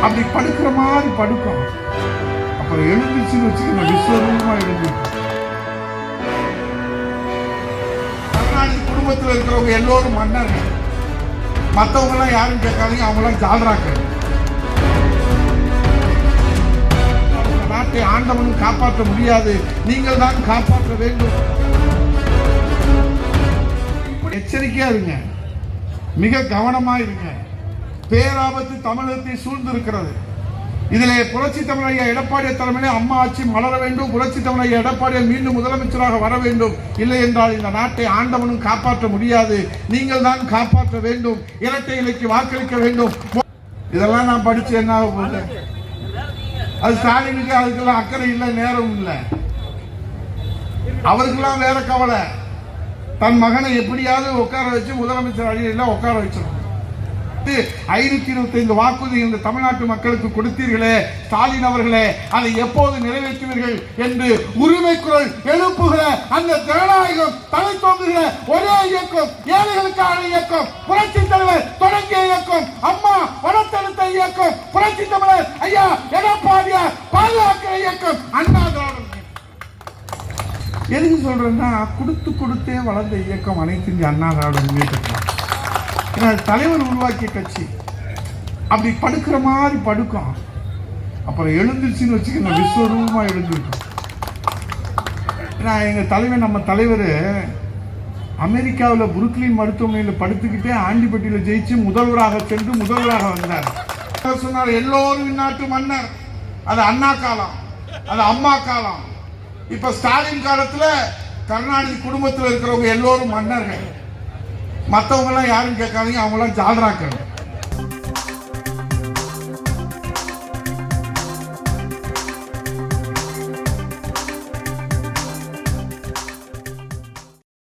அப்படி படுக்கிற மாதிரி படுக்கும். அப்புறம் எழுந்துச்சுன்னு வச்சுக்கோங்க, விஸ்வரூபமா எழுந்துச்சு. கருணாநிதி குடும்பத்தில் இருக்கிறவங்க எல்லோரும் மன்னர்கள். மற்றவங்க எல்லாம் யாரும் கேட்காதீங்க, அவங்க எல்லாம் ஜால்ராக்கள். நாட்டை ஆண்டவனும் காப்பாற்ற முடியாது, நீங்கள் தான் காப்பாற்ற வேண்டும். எச்சரிக்கையா இருங்க, மிக கவனமா இருங்க. பேராபத்து தமிழகத்தை சூழ்ந்திருக்கிறது. இதிலே புரட்சி தமிழக எடப்பாடி தலைமையிலே அம்மா ஆட்சி மலர வேண்டும். புரட்சி தமிழக எடப்பாடி மீண்டும் முதலமைச்சராக வர வேண்டும். இல்லை என்றால் இந்த நாட்டை ஆண்டவனும் காப்பாற்ற முடியாது, நீங்கள் தான் காப்பாற்ற வேண்டும். இரட்டை இலைக்கு வாக்களிக்க வேண்டும். இதெல்லாம் நான் படிச்சு என்ன ஆக போகுது? அது ஸ்டாலினுக்கு அதுக்கெல்லாம் அக்கறை இல்லை, நேரம் இல்லை. அவருக்கெல்லாம் வேற கவலை. தன் மகனை எப்படியாவது உட்கார வச்சு முதலமைச்சர் அழியெல்லாம் உட்கார வச்சிடும். 525 வாக்குறுதி இந்த தமிழ்நாட்டு மக்களுக்கு கொடுத்தீர்களே ஸ்டாலின் அவர்களே, அதை எப்போது நிறைவேற்றுவீர்கள் என்று உரிமை குரல் எழுப்புகிற அந்த ஜனநாயகம் தலை தோங்குகிற ஒரே இயக்கம் ஏழைகளுக்கான இயக்கம், புரட்சி தலைவர் தொடங்கிய இயக்கம், அம்மா வளர்த்தெடுத்த இயக்கம், புரட்சி தமிழர் ஐயா எடப்பாடியார் பாதுகாக்கிற இயக்கம் அண்ணா திராவிட. எதுக்கு சொல்றேன்னா, கொடுத்து கொடுத்தே வளர்ந்த இயக்கம் அனைத்து இந்திய அண்ணா திராவிட முன்னேற்ற தலைவர் உருவாக்கிய கட்சி. அப்படி படுக்கிற மாதிரி படுக்கும். அப்புறம் எழுந்துச்சுன்னு வச்சுக்கோங்க, விஸ்வரூபமா எழுந்திருக்கும். எங்க தலைவர், நம்ம தலைவர் அமெரிக்காவில் புருக்லின் மருத்துவமனையில் படுத்துக்கிட்டே ஆண்டிப்பட்டியில் ஜெயிச்சு முதல்வராக சென்று முதல்வராக வந்தார். சொன்னார் எல்லோரும் நாட்டு மன்னர். அது அண்ணா காலம், அது அம்மா காலம். இப்ப ஸ்டாலின் காலத்துல கருணாநிதி குடும்பத்தில் இருக்கிறவங்க எல்லோரும் மன்னர்கள். மற்றவங்க எல்லாம் யாரும் கேட்காதீங்க, அவங்க எல்லாம் ஜால்ராக்கள்.